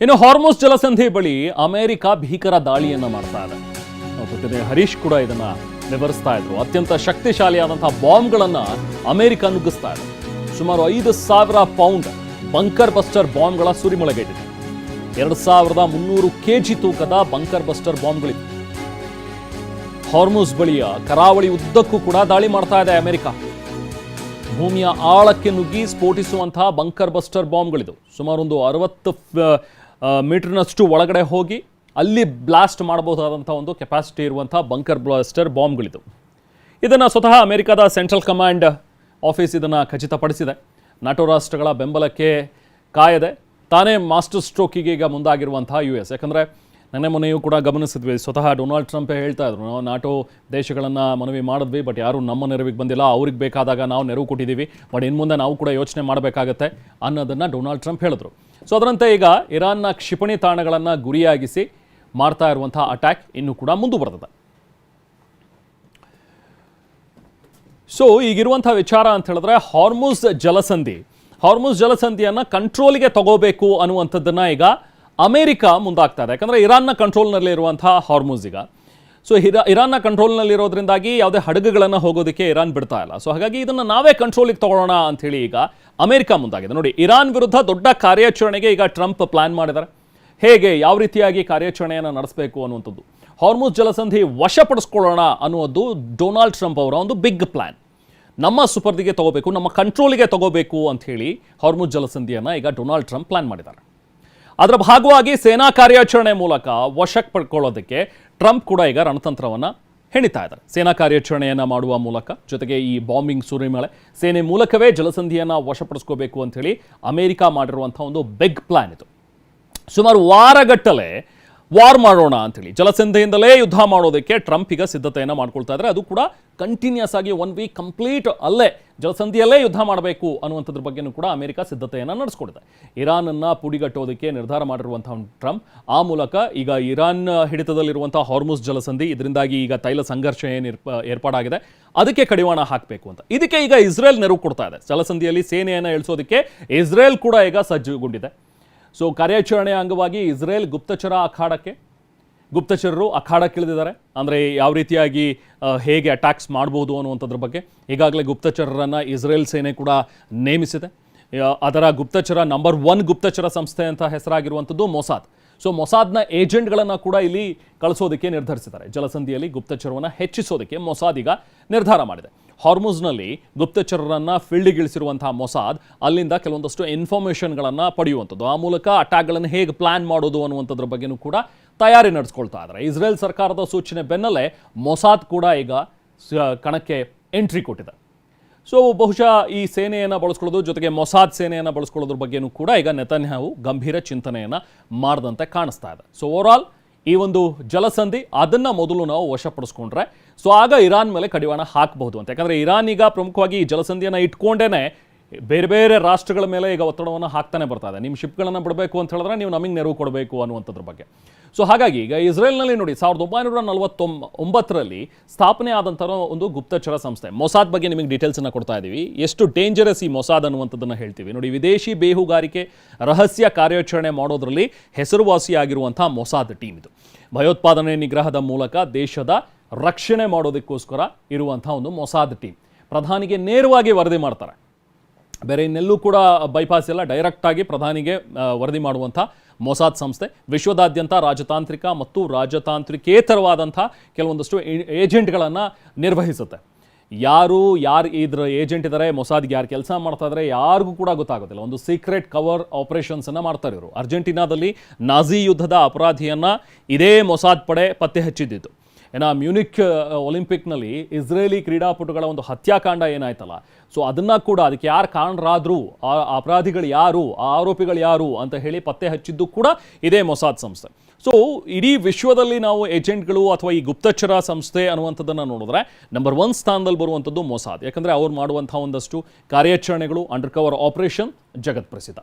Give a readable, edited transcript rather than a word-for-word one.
ಇನ್ನು ಹಾರ್ಮುಜ್ ಜಲಸಂಧಿ ಬಳಿ ಅಮೆರಿಕ ಭೀಕರ ದಾಳಿಯನ್ನು ಮಾಡ್ತಾ ಇದೆ. ಜೊತೆಗೆ ಹರೀಶ್ ಕೂಡ ಇದನ್ನ ವಿವರಿಸ್ತಾ ಇದ್ರು. ಅತ್ಯಂತ ಶಕ್ತಿಶಾಲಿಯಾದಂತಹ ಬಾಂಬ್ಗಳನ್ನು ಅಮೆರಿಕ ನುಗ್ಗಿಸ್ತಾ ಇದೆ. ಸುಮಾರು 5,000 ಪೌಂಡ್ ಬಂಕರ್ ಬಸ್ಟರ್ ಬಾಂಬ್ಗಳ ಸುರಿಮಳೆಗೈದಿದೆ. 2,300 kg ತೂಕದ ಬಂಕರ್ ಬಸ್ಟರ್ ಬಾಂಬ್ಗಳಿವೆ. ಹಾರ್ಮುಜ್ ಬಳಿಯ ಕರಾವಳಿ ಉದ್ದಕ್ಕೂ ಕೂಡ ದಾಳಿ ಮಾಡ್ತಾ ಇದೆ ಅಮೆರಿಕ. ಭೂಮಿಯ ಆಳಕ್ಕೆ ನುಗ್ಗಿ ಸ್ಫೋಟಿಸುವಂತಹ ಬಂಕರ್ ಬಸ್ಟರ್ ಬಾಂಬ್ಗಳಿದು. ಸುಮಾರು ಒಂದು 60 ಮೀಟರ್ನಷ್ಟು ಒಳಗಡೆ ಹೋಗಿ ಅಲ್ಲಿ ಬ್ಲಾಸ್ಟ್ ಮಾಡಬಹುದಾದಂಥ ಒಂದು ಕೆಪಾಸಿಟಿ ಇರುವಂತಹ ಬಂಕರ್ ಬ್ಲಾಸ್ಟರ್ ಬಾಂಬ್ಗಳಿದು. ಇದನ್ನು ಸ್ವತಃ ಅಮೆರಿಕದ ಸೆಂಟ್ರಲ್ ಕಮಾಂಡ್ ಆಫೀಸ್ ಇದನ್ನು ಖಚಿತಪಡಿಸಿದೆ. ನಾಟೋ ರಾಷ್ಟ್ರಗಳ ಬೆಂಬಲಕ್ಕೆ ಕಾಯದೆ ತಾನೇ ಮಾಸ್ಟರ್ ಸ್ಟ್ರೋಕಿಗೆ ಈಗ ಮುಂದಾಗಿರುವಂತಹ US. ಯಾಕಂದರೆ ನೆನ್ನೆ ಮೊನ್ನೆಯೂ ಕೂಡ ಗಮನಿಸಿದ್ವಿ, ಸ್ವತಃ ಡೊನಾಲ್ಡ್ ಟ್ರಂಪೇ ಹೇಳ್ತಾ ಇದ್ರು, ನಾವು ನಾಟೋ ದೇಶಗಳನ್ನು ಮನವಿ ಮಾಡಿದ್ವಿ, ಬಟ್ ಯಾರೂ ನಮ್ಮ ನೆರವಿಗೆ ಬಂದಿಲ್ಲ, ಅವ್ರಿಗೆ ಬೇಕಾದಾಗ ನಾವು ನೆರವು ಕೊಟ್ಟಿದ್ದೀವಿ, ಬಟ್ ಇನ್ನು ಮುಂದೆ ನಾವು ಕೂಡ ಯೋಚನೆ ಮಾಡಬೇಕಾಗತ್ತೆ ಅನ್ನೋದನ್ನು ಡೊನಾಲ್ಡ್ ಟ್ರಂಪ್ ಹೇಳಿದ್ರು. ಸೊ ಅದರಂತೆ ಈಗ ಇರಾನ್ನ ಕ್ಷಿಪಣಿ ತಾಣಗಳನ್ನು ಗುರಿಯಾಗಿಸಿ ಮಾಡ್ತಾ ಇರುವಂತಹ ಅಟ್ಯಾಕ್ ಇನ್ನೂ ಕೂಡ ಮುಂದುವರೆದಿದೆ. ಸೊ ಈಗಿರುವಂಥ ವಿಚಾರ ಅಂತ ಹೇಳಿದ್ರೆ ಹಾರ್ಮುಜ್ ಜಲಸಂಧಿಯನ್ನು ಕಂಟ್ರೋಲಿಗೆ ತಗೋಬೇಕು ಅನ್ನುವಂಥದ್ದನ್ನು ಈಗ ಅಮೆರಿಕ ಮುಂದಾಗ್ತಾ ಇದೆ. ಯಾಕಂದರೆ ಇರಾನ್ನ ಕಂಟ್ರೋಲ್ನಲ್ಲಿ ಇರುವಂತಹ ಹಾರ್ಮುಜ್ ಈಗ ಸೊ ಇರಾನ್ನ ಕಂಟ್ರೋಲ್ನಲ್ಲಿರೋದ್ರಿಂದಾಗಿ ಯಾವುದೇ ಹಡಗುಗಳನ್ನು ಹೋಗೋದಕ್ಕೆ ಇರಾನ್ ಬಿಡ್ತಾ ಇಲ್ಲ. ಸೊ ಹಾಗಾಗಿ ಇದನ್ನು ನಾವೇ ಕಂಟ್ರೋಲಿಗೆ ತಗೊಳ್ಳೋಣ ಅಂಥೇಳಿ ಈಗ ಅಮೆರಿಕ ಮುಂದಾಗಿದೆ. ನೋಡಿ, ಇರಾನ್ ವಿರುದ್ಧ ದೊಡ್ಡ ಕಾರ್ಯಾಚರಣೆಗೆ ಈಗ ಟ್ರಂಪ್ ಪ್ಲಾನ್ ಮಾಡಿದ್ದಾರೆ. ಹೇಗೆ, ಯಾವ ರೀತಿಯಾಗಿ ಕಾರ್ಯಾಚರಣೆಯನ್ನು ನಡೆಸಬೇಕು ಅನ್ನುವಂಥದ್ದು, ಹಾರ್ಮುಜ್ ಜಲಸಂಧಿ ವಶಪಡಿಸ್ಕೊಳ್ಳೋಣ ಅನ್ನುವುದು ಡೊನಾಲ್ಡ್ ಟ್ರಂಪ್ ಅವರ ಒಂದು ಬಿಗ್ ಪ್ಲಾನ್. ನಮ್ಮ ಸುಪರ್ದಿಗೆ ತಗೋಬೇಕು, ನಮ್ಮ ಕಂಟ್ರೋಲಿಗೆ ತಗೋಬೇಕು ಅಂಥೇಳಿ ಹಾರ್ಮುಜ್ ಜಲಸಂಧಿಯನ್ನು ಈಗ ಡೊನಾಲ್ಡ್ ಟ್ರಂಪ್ ಪ್ಲಾನ್ ಮಾಡಿದ್ದಾರೆ. ಅದರ ಭಾಗವಾಗಿ ಸೇನಾ ಕಾರ್ಯಾಚರಣೆ ಮೂಲಕ ವಶಕ್ಕೆ ಪಡ್ಕೊಳ್ಳೋದಕ್ಕೆ ಟ್ರಂಪ್ ಕೂಡ ಈಗ ರಣತಂತ್ರವನ್ನು ಹೆಣಿತಾ ಇದ್ದಾರೆ. ಸೇನಾ ಕಾರ್ಯಾಚರಣೆಯನ್ನು ಮಾಡುವ ಮೂಲಕ, ಜೊತೆಗೆ ಈ ಬಾಂಬಿಂಗ್ ಸುರಿಮಳೆ, ಸೇನೆ ಮೂಲಕವೇ ಜಲಸಂಧಿಯನ್ನು ವಶಪಡಿಸ್ಕೋಬೇಕು ಅಂಥೇಳಿ ಅಮೆರಿಕ ಮಾಡಿರುವಂಥ ಒಂದು ಬಿಗ್ ಪ್ಲಾನ್ ಇದು. ಸುಮಾರು ವಾರಗಟ್ಟಲೆ ವಾರ್ ಮಾಡೋಣ ಅಂಥೇಳಿ, ಜಲಸಂಧಿಯಿಂದಲೇ ಯುದ್ಧ ಮಾಡೋದಕ್ಕೆ ಟ್ರಂಪ್ ಈಗ ಸಿದ್ಧತೆಯನ್ನು ಮಾಡ್ಕೊಳ್ತಾ ಇದ್ದಾರೆ. ಅದು ಕೂಡ ಕಂಟಿನ್ಯೂಸ್ ಆಗಿ 1 ವೀಕ್ ಕಂಪ್ಲೀಟ್ ಅಲ್ಲೇ ಜಲಸಂಧಿಯಲ್ಲೇ ಯುದ್ಧ ಮಾಡಬೇಕು ಅನ್ನುವಂಥದ್ರ ಬಗ್ಗೆಯೂ ಕೂಡ ಅಮೆರಿಕ ಸಿದ್ಧತೆಯನ್ನು ನಡೆಸ್ಕೊಡಿದೆ. ಇರಾನನ್ನು ಪುಡಿಗಟ್ಟೋದಕ್ಕೆ ನಿರ್ಧಾರ ಮಾಡಿರುವಂಥ ಟ್ರಂಪ್ ಆ ಮೂಲಕ ಈಗ ಇರಾನ್ ಹಿಡಿತದಲ್ಲಿರುವಂಥ ಹಾರ್ಮುಜ್ ಜಲಸಂಧಿ, ಇದರಿಂದಾಗಿ ಈಗ ತೈಲ ಸಂಘರ್ಷ ಏನು ಏರ್ಪಾಡಾಗಿದೆ ಅದಕ್ಕೆ ಕಡಿವಾಣ ಹಾಕಬೇಕು ಅಂತ, ಇದಕ್ಕೆ ಈಗ ಇಸ್ರೇಲ್ ನೆರವು ಕೊಡ್ತಾ ಇದೆ. ಜಲಸಂಧಿಯಲ್ಲಿ ಸೇನೆಯನ್ನು ಇಳಿಸೋದಕ್ಕೆ ಇಸ್ರೇಲ್ ಕೂಡ ಈಗ ಸಜ್ಜುಗೊಂಡಿದೆ. ಸೊ ಕಾರ್ಯಾಚರಣೆಯ ಅಂಗವಾಗಿ ಇಸ್ರೇಲ್ ಗುಪ್ತಚರರು ಅಖಾಡಕ್ಕಿಳಿದಿದ್ದಾರೆ. ಅಂದರೆ ಯಾವ ರೀತಿಯಾಗಿ ಹೇಗೆ ಅಟ್ಯಾಕ್ಸ್ ಮಾಡ್ಬೋದು ಅನ್ನುವಂಥದ್ರ ಬಗ್ಗೆ ಈಗಾಗಲೇ ಗುಪ್ತಚರರನ್ನು ಇಸ್ರೇಲ್ ಸೇನೆ ಕೂಡ ನೇಮಿಸಿದೆ. ಅದರ ಗುಪ್ತಚರ ನಂಬರ್ 1 ಗುಪ್ತಚರ ಸಂಸ್ಥೆ ಅಂತ ಹೆಸರಾಗಿರುವಂಥದ್ದು ಮೊಸಾದ್. ಸೊ ಮೊಸಾದ್ನ ಏಜೆಂಟ್ಗಳನ್ನು ಕೂಡ ಇಲ್ಲಿ ಕಳಿಸೋದಕ್ಕೆ ನಿರ್ಧರಿಸಿದ್ದಾರೆ. ಜಲಸಂಧಿಯಲ್ಲಿ ಗುಪ್ತಚರವನ್ನು ಹೆಚ್ಚಿಸೋದಕ್ಕೆ ಮೊಸಾದ್ ಈಗ ನಿರ್ಧಾರ ಮಾಡಿದೆ. ಹಾರ್ಮುಜ್ನಲ್ಲಿ ಗುಪ್ತಚರರನ್ನು ಫೀಲ್ಡಿಗಿಳಿಸಿರುವಂತಹ ಮೊಸಾದ್ ಅಲ್ಲಿಂದ ಕೆಲವೊಂದಷ್ಟು ಇನ್ಫಾರ್ಮೇಷನ್ಗಳನ್ನು ಪಡೆಯುವಂಥದ್ದು, ಆ ಮೂಲಕ ಅಟ್ಯಾಕ್ಗಳನ್ನು ಹೇಗೆ ಪ್ಲಾನ್ ಮಾಡೋದು ಅನ್ನುವಂಥದ್ರ ಬಗ್ಗೆಯೂ ಕೂಡ ತಯಾರಿ ನಡೆಸ್ಕೊಳ್ತಾ ಇದ್ದಾರೆ. ಇಸ್ರೇಲ್ ಸರ್ಕಾರದ ಸೂಚನೆ ಬೆನ್ನಲ್ಲೇ ಮೊಸಾದ್ ಕೂಡ ಈಗ ಕಣಕ್ಕೆ ಎಂಟ್ರಿ ಕೊಟ್ಟಿದೆ. ಸೊ ಬಹುಶಃ ಈ ಸೇನೆಯನ್ನು ಬಳಸ್ಕೊಳ್ಳೋದು, ಜೊತೆಗೆ ಮೊಸಾದ್ ಸೇನೆಯನ್ನು ಬಳಸ್ಕೊಳ್ಳೋದ್ರ ಬಗ್ಗೆಯೂ ಕೂಡ ಈಗ ನೆತನ್ಯಾಹು ಗಂಭೀರ ಚಿಂತನೆಯನ್ನು ಮಾಡದಂತೆ ಕಾಣಿಸ್ತಾ ಇದೆ. ಸೊ ಓವರಾಲ್ ಈ ಒಂದು ಜಲಸಂಧಿ ಅದನ್ನು ಮೊದಲು ನಾವು ವಶಪಡಿಸ್ಕೊಂಡ್ರೆ ಸೊ ಆಗ ಇರಾನ್ ಮೇಲೆ ಕಡಿವಾಣ ಹಾಕಬಹುದು ಅಂತ. ಯಾಕಂದರೆ ಇರಾನ್ ಈಗ ಪ್ರಮುಖವಾಗಿ ಈ ಜಲಸಂಧಿಯನ್ನು ಇಟ್ಕೊಂಡೇ ಬೇರೆ ಬೇರೆ ರಾಷ್ಟ್ರಗಳ ಮೇಲೆ ಈಗ ಒತ್ತಡವನ್ನು ಹಾಕ್ತಾನೆ ಬರ್ತಾ ಇದೆ. ನಿಮ್ಮ ಶಿಪ್ಗಳನ್ನು ಬಿಡಬೇಕು ಅಂತ ಹೇಳಿದ್ರೆ ನೀವು ನಮಗೆ ನೆರವು ಕೊಡಬೇಕು ಅನ್ನುವಂಥದ್ರ ಬಗ್ಗೆ. ಸೊ ಹಾಗಾಗಿ ಈಗ ಇಸ್ರೇಲ್ನಲ್ಲಿ ನೋಡಿ, 1949ರಲ್ಲಿ ಸ್ಥಾಪನೆ ಆದಂಥ ಒಂದು ಗುಪ್ತಚರ ಸಂಸ್ಥೆ ಮೊಸಾದ್ ಬಗ್ಗೆ ನಿಮಗೆ ಡೀಟೇಲ್ಸನ್ನು ಕೊಡ್ತಾ ಇದ್ದೀವಿ. ಎಷ್ಟು ಡೇಂಜರಸ್ ಈ ಮೊಸಾದ್ ಅನ್ನುವಂಥದ್ದನ್ನು ಹೇಳ್ತೀವಿ ನೋಡಿ. ವಿದೇಶಿ ಬೇಹುಗಾರಿಕೆ ರಹಸ್ಯ ಕಾರ್ಯಾಚರಣೆ ಮಾಡೋದರಲ್ಲಿ ಹೆಸರುವಾಸಿಯಾಗಿರುವಂಥ ಮೊಸಾದ್ ಟೀಮ್ ಇದು. ಭಯೋತ್ಪಾದನೆ ನಿಗ್ರಹದ ಮೂಲಕ ದೇಶದ ರಕ್ಷಣೆ ಮಾಡೋದಕ್ಕೋಸ್ಕರ ಇರುವಂಥ ಒಂದು ಮೊಸಾದ್ ಟೀಮ್. ಪ್ರಧಾನಿಗೆ ನೇರವಾಗಿ ವರದಿ ಮಾಡ್ತಾರೆ, ಬೇರೆ ಇನ್ನೆಲ್ಲೂ ಕೂಡ ಬೈಪಾಸ್ ಎಲ್ಲ, ಡೈರೆಕ್ಟಾಗಿ ಪ್ರಧಾನಿಗೆ ವರದಿ ಮಾಡುವಂಥ ಮೊಸಾದ್ ಸಂಸ್ಥೆ ವಿಶ್ವದಾದ್ಯಂತ ರಾಜತಾಂತ್ರಿಕ ಮತ್ತು ರಾಜತಾಂತ್ರಿಕೇತರವಾದಂಥ ಕೆಲವೊಂದಷ್ಟು ಏಜೆಂಟ್ಗಳನ್ನು ನಿರ್ವಹಿಸುತ್ತೆ. ಯಾರು ಇದ್ರ ಏಜೆಂಟ್ ಇದ್ದಾರೆ, ಮೊಸಾದ್ಗೆ ಯಾರು ಕೆಲಸ ಮಾಡ್ತಾ ಇದ್ದಾರೆ ಯಾರಿಗೂ ಕೂಡ ಗೊತ್ತಾಗೋದಿಲ್ಲ. ಒಂದು ಸೀಕ್ರೆಟ್ ಕವರ್ ಆಪರೇಷನ್ಸನ್ನು ಮಾಡ್ತಾರೆ ಇವರು. ಅರ್ಜೆಂಟೀನಾದಲ್ಲಿ ನಾಜಿ ಯುದ್ಧದ ಅಪರಾಧಿಯನ್ನು ಇದೇ ಮೊಸಾದ್ ಪಡೆ ಪತ್ತೆ ಹಚ್ಚಿದ್ದಿತ್ತು. ಮ್ಯೂನಿಕ್ ಒಲಿಂಪಿಕ್ನಲ್ಲಿ ಇಸ್ರೇಲಿ ಕ್ರೀಡಾಪಟುಗಳ ಒಂದು ಹತ್ಯಾಕಾಂಡ ಏನಾಯ್ತಲ್ಲ, ಸೊ ಅದನ್ನು ಕೂಡ ಅದಕ್ಕೆ ಯಾರು ಕಾರಣರಾದರು, ಆ ಅಪರಾಧಿಗಳು ಯಾರು, ಆ ಆರೋಪಿಗಳು ಯಾರು ಅಂತ ಹೇಳಿ ಪತ್ತೆ ಹಚ್ಚಿದ್ದು ಕೂಡ ಇದೇ ಮೊಸಾದ್ ಸಂಸ್ಥೆ. ಸೊ ಇಡೀ ವಿಶ್ವದಲ್ಲಿ ನಾವು ಏಜೆಂಟ್ಗಳು ಅಥವಾ ಈ ಗುಪ್ತಚರ ಸಂಸ್ಥೆ ಅನ್ನುವಂಥದ್ದನ್ನು ನೋಡಿದ್ರೆ ನಂಬರ್ 1 ಸ್ಥಾನದಲ್ಲಿ ಬರುವಂಥದ್ದು ಮೊಸಾದ್. ಯಾಕಂದರೆ ಅವ್ರು ಮಾಡುವಂಥ ಒಂದಷ್ಟು ಕಾರ್ಯಾಚರಣೆಗಳು, ಅಂಡರ್ ಕವರ್ ಆಪರೇಷನ್ ಜಗತ್ ಪ್ರಸಿದ್ಧ.